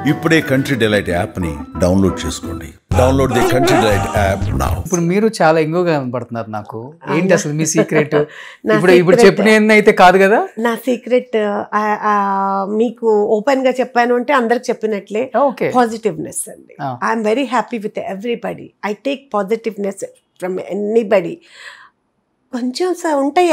ఇప్పుడే country delight app ని download చేసుకోండి. Download the country delight app now. ఇప్పుడు మీరు చాలా ఎంగుగా కనబడుతున్నారు నాకు. ఏంటి అసలు మీ సీక్రెట్? ఇప్పుడు చెప్పిన అయితే కాదు కదా. నా సీక్రెట్ మీకు ఓపెన్ గా చెప్పాను అంటే అందరికి చెప్పినట్లే పాజిటివ్నెస్ అండి. I'm very happy with everybody. I take positiveness from anybody. కొంచెం ఉంటాయి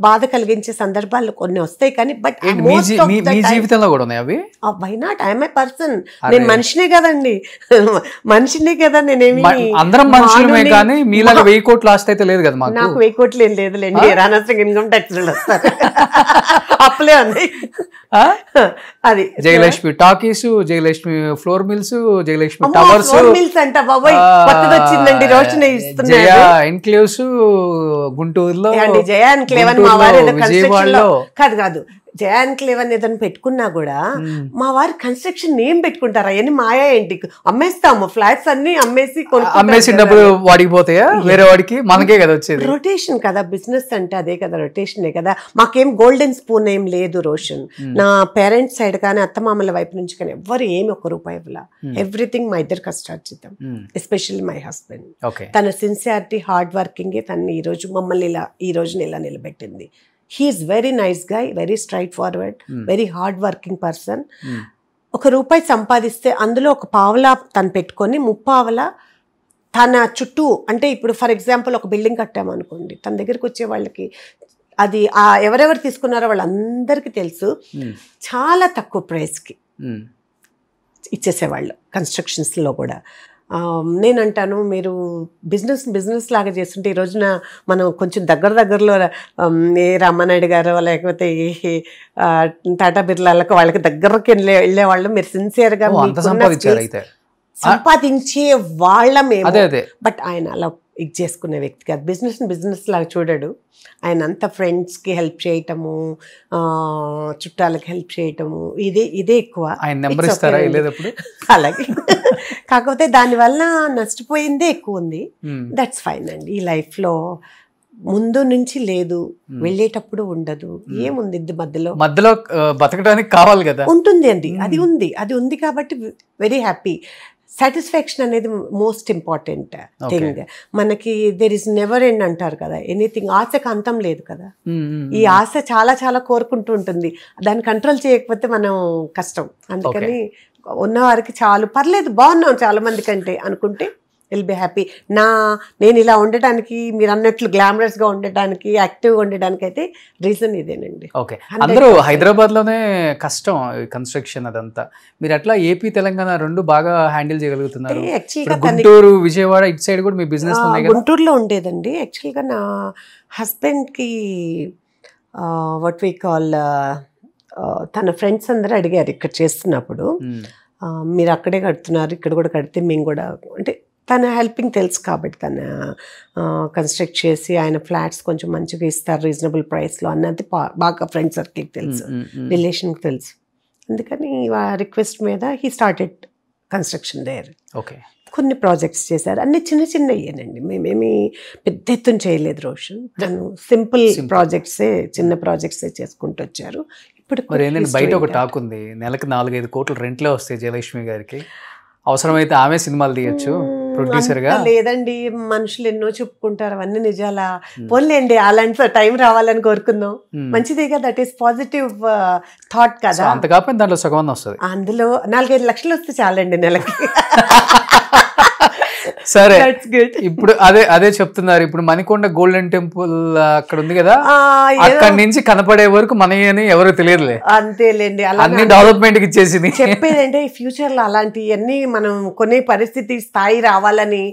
బాధ కలిగించే సందర్భాలు కొన్ని వస్తాయి కానీ బట్ మీ జీవితంలో కూడా ఉన్నాయి అవి. Why not? I'm a person. నేను మనిషినే కదండి, మనిషినే కదా. నేనేమి అందరం మనుషులమే కానీ మీలాగా 1000 కోట్లు ఆస్తి అయితే లేదు కదా. నాకు 1000 కోట్లు ఏం లేదులేండి. రానవసరం ఇన్కమ్ ట్యాక్స్ వస్తారు, అప్పులే ఉంది. అది Jayalakshmi talkies, Jayalakshmi flour mills, Jayalakshmi towers mills అంట బాబాయ్, కొత్తది వచ్చిందండి. రోషనే ఇస్తున్నారు. ఎన్క్లేవ్స్ గుంటూరులో, జయ ఎన్క్లేవ్ అని మా వారు కాదు జయ ఎన్క్లేవ్ అని ఏదైనా పెట్టుకున్నా కూడా మా వారు కన్స్ట్రక్షన్ ఏం పెట్టుకుంటారా? అవన్నీ మాయా ఏంటి? అమ్మేస్తాము ఫ్లాట్స్ అన్ని అమ్మేసి డబ్బులు వాడికి పోతాయా వేరే వాడికి? మనకే కదా వచ్చేది. రొటేషన్ కదా బిజినెస్ అంటే, అదే కదా రొటేషనే కదా. మాకేం గోల్డెన్ స్పూన్ ఏం లేదు రోషన్. నా పేరెంట్స్ సైడ్ కానీ అత్తమామల వైపు నుంచి కానీ ఎవ్వరు ఏమి ₹1 ఇవ్వలా. ఎవ్రీథింగ్ మా ఇద్దరు కష్టార్జితం. Especially my husband. తన సిన్సియారిటీ, హార్డ్ వర్కింగ్ తను మమ్మల్ని ఈ రోజుని ఇలా నిలబెట్టింది. He is very nice guy, very straightforward, very hard working person. ₹1 సంపాదిస్తే అందులో ½ తను పెట్టుకొని 30 తన చుట్టూ, అంటే ఇప్పుడు ఫర్ ఎగ్జాంపుల్ ఒక బిల్డింగ్ కట్టామనుకోండి, తన దగ్గరికి వచ్చే వాళ్ళకి అది ఎవరెవరు తీసుకున్నారో వాళ్ళందరికీ తెలుసు. చాలా తక్కువ ప్రైస్కి ఇచ్చేసేవాళ్ళు కన్స్ట్రక్షన్స్లో కూడా. నేనంటాను, మీరు బిజినెస్ లాగా చేస్తుంటే ఈ రోజున మనం కొంచెం దగ్గరలో ఏ రామానాయుడు గారు లేకపోతే టాటా బిర్లాలకు వాళ్ళకి దగ్గరకి వెళ్ళేవాళ్ళు. మీరు సిన్సియర్గా సంపాదించే వాళ్ళమేమో, బట్ ఆయన అలా ఇది చేసుకునే వ్యక్తి కాదు. బిజినెస్ లాగా చూడడు. ఆయన అంతా ఫ్రెండ్స్కి హెల్ప్ చేయటము, చుట్టాలకి హెల్ప్ చేయటము, ఇదే ఎక్కువ. అలాగే కాకపోతే దానివల్ల నష్టపోయిందే ఎక్కువ ఉంది. దట్స్ ఫైన్ అండి. ఈ లైఫ్లో ముందు నుంచి లేదు, వెళ్ళేటప్పుడు ఉండదు. ఏముంది మధ్యలో బతకడానికి కావాలి కదా. ఉంటుంది అండి, అది ఉంది కాబట్టి వెరీ హ్యాపీ. సాటిస్ఫాక్షన్ అనేది మోస్ట్ ఇంపార్టెంట్ థింగ్. మనకి దెర్ ఇస్ నెవర్ ఎండ్ అంటారు కదా, ఎనీథింగ్. ఆశకు అంతం లేదు కదా. ఈ ఆశ చాలా చాలా కోరుకుంటూ ఉంటుంది. దాన్ని కంట్రోల్ చేయకపోతే మనం కష్టం. అందుకని ఉన్నవారికి చాలు, పర్లేదు, బాగున్నాం చాలా మంది కంటే అనుకుంటే విల్ బి హ్యాపీ. నేను ఇలా ఉండటానికి, మీరు అన్నట్లు గ్లామరస్గా ఉండటానికి, యాక్టివ్గా ఉండడానికి అయితే రీజన్ ఇదేనండి. ఓకే, అందరూ హైదరాబాద్లోనే కష్టం కన్స్ట్రక్షన్ అదంతా. మీరు అట్లా ఏపీ తెలంగాణ రెండు బాగా హ్యాండిల్ చేయగలుగుతున్నారు. గుంటూరు, విజయవాడ ఇటు సైడ్ కూడా మీ బిజినెస్ గుంటూరులో ఉండేదండి. యాక్చువల్గా నా హస్బెండ్కి వాట్ వి కాల్ తన ఫ్రెండ్స్ అందరూ అడిగారు ఇక్కడ చేస్తున్నప్పుడు, మీరు అక్కడే కడుతున్నారు, ఇక్కడ కూడా కడితే మేము కూడా, అంటే తన హెల్పింగ్ తెలుసు కాబట్టి తన కన్స్ట్రక్ట్ చేసి ఆయన ఫ్లాట్స్ కొంచెం మంచిగా ఇస్తారు రీజనబుల్ ప్రైస్లో అన్నది బాగా ఫ్రెండ్ సర్కిల్కి తెలుసు, రిలేషన్కి తెలుసు. అందుకని రిక్వెస్ట్ మీద he started construction there. Okay, కొన్ని ప్రాజెక్ట్స్ చేశారు, అన్ని చిన్న అయ్యానండి. మేమేమి పెద్ద ఎత్తున చేయలేదు రోషన్. తను సింపుల్ ప్రాజెక్ట్సే, చిన్న ప్రాజెక్ట్సే చేసుకుంటూ వచ్చారు. ఇప్పుడు బయట ఒక టాక్ ఉంది, నెలకు 4-5 కోట్లు రెంట్లే వస్తాయి జయలక్ష్మి గారికి, అవసరమైతే ఆమె సినిమాలు తీయచ్చు ప్రొడ్యూసర్ గా. లేదండి, మనుషులు ఎన్నో చెప్పుకుంటారు, అవన్నీ నిజాలా? పోన్లేండి, అలాంటి టైం రావాలని కోరుకుందాం. మంచిదేగా, దట్ ఈస్ పాజిటివ్ థాట్ కదా. అంత కాకపోతే దాంట్లో సగం వస్తుంది, అందులో 4-5 లక్షలు వస్తే చాలండి నెలకి. సరే, ఇప్పుడు అదే చెప్తున్నారు. ఇప్పుడు మణికొండ గోల్డెన్ టెంపుల్ అక్కడ ఉంది కదా, అక్కడ నుంచి కనపడే వరకు మనని ఎవరు తెలియదులే. అంతేలేండి, అన్ని డెవలప్మెంట్ కి ఇచ్చేసింది. చెప్పేదంటే ఫ్యూచర్ లో అలాంటివన్నీ మనం కొనే పరిస్థితి స్థాయి రావాలని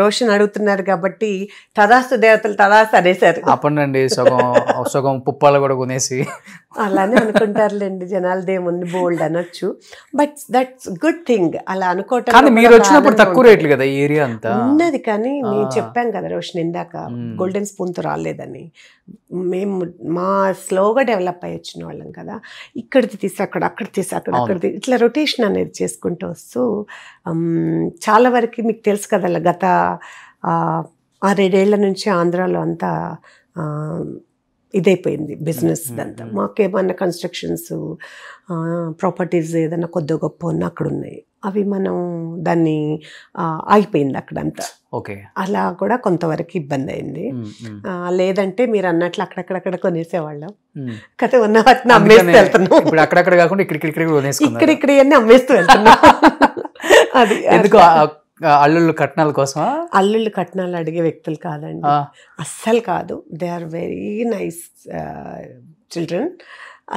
రోషన్ అడుగుతున్నారు కాబట్టి తదాస్తు దేవతలు తదాస్తు అనేసారు. అప్పండి సగం పుప్పాలు కూడా కొనేసి అలానే అనుకుంటారులేండి జనాలు, దేముంది బోల్డ్ అనొచ్చు, బట్ దట్స్ గుడ్ థింగ్. అలా అనుకోవటం మీరు వచ్చినప్పుడు తక్కువ రేట్లు కదా ఏరియా అంతా ఉన్నది. కానీ నేను చెప్పాను కదా రోషన్ ఇందాక, గోల్డెన్ స్పూన్తో రాలేదని. మేము స్లోగా డెవలప్ అయ్యి వచ్చిన వాళ్ళం కదా. ఇక్కడిది తీసి అక్కడ తీసి అక్కడిది, ఇట్లా రొటేషన్ అనేది చేసుకుంటూ వస్తూ చాలా వరకు మీకు తెలుసు కదా, గత 6-7 ఏళ్ల నుంచి ఆంధ్రాలో అంతా ఇదైపోయింది బిజినెస్ అంతా. మాకేమన్నా కన్స్ట్రక్షన్స్ ప్రాపర్టీస్ ఏదైనా కొద్ది గొప్ప ఉన్న అక్కడ ఉన్నాయి, అవి మనం దాన్ని ఆగిపోయింది అక్కడంతా. ఓకే, అలా కూడా కొంతవరకు ఇబ్బంది అయింది. లేదంటే మీరు అన్నట్లు అక్కడక్కడక్కడ కొనేసేవాళ్ళం, కథ ఉన్న వాటిని అమ్మేస్తూ వెళ్తున్నాం. ఇప్పుడు అక్కడక్కడ కాకుండా ఇక్కడ అన్ని అమ్మేస్తూ వెళ్తున్నాం. అది ఎందుకు అల్లుళ్ళు కట్నాల కోసం? అల్లుళ్ళు కట్నాలు అడిగే వ్యక్తులు కాదండి, అస్సలు కాదు. They are very nice children.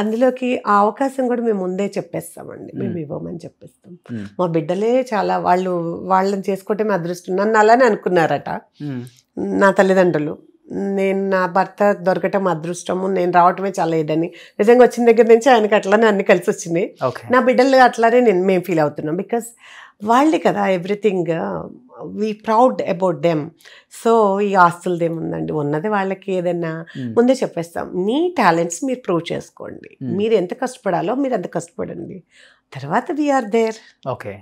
అందులోకి ఆ అవకాశం కూడా మేము ముందే చెప్పేస్తామండి, మేము ఇవ్వమని చెప్పేస్తాం. మా బిడ్డలే చాలా వాళ్ళని చేసుకోవటం అదృష్టం. నన్ను అలానే అనుకున్నారట నా తల్లిదండ్రులు. నేను నా భర్త దొరకటం అదృష్టము, నేను రావటమే చాలా ఇదని. నిజంగా వచ్చిన దగ్గర నుంచి ఆయనకి అట్లానే అన్ని కలిసి వచ్చినాయి. నా బిడ్డలు అట్లానే మేము ఫీల్ అవుతున్నాం. బికాస్ వాళ్ళే కదా everything, we proud about them. So ఈ ఆస్తులదేముందండి, ఉన్నది వాళ్ళకి. ఏదైనా ముందే చెప్పేస్తాం, మీ టాలెంట్స్ మీరు ప్రూవ్ చేసుకోండి, మీరు ఎంత కష్టపడాలో మీరు అంత కష్టపడండి, తర్వాత వీఆర్ దేర్. ఓకే,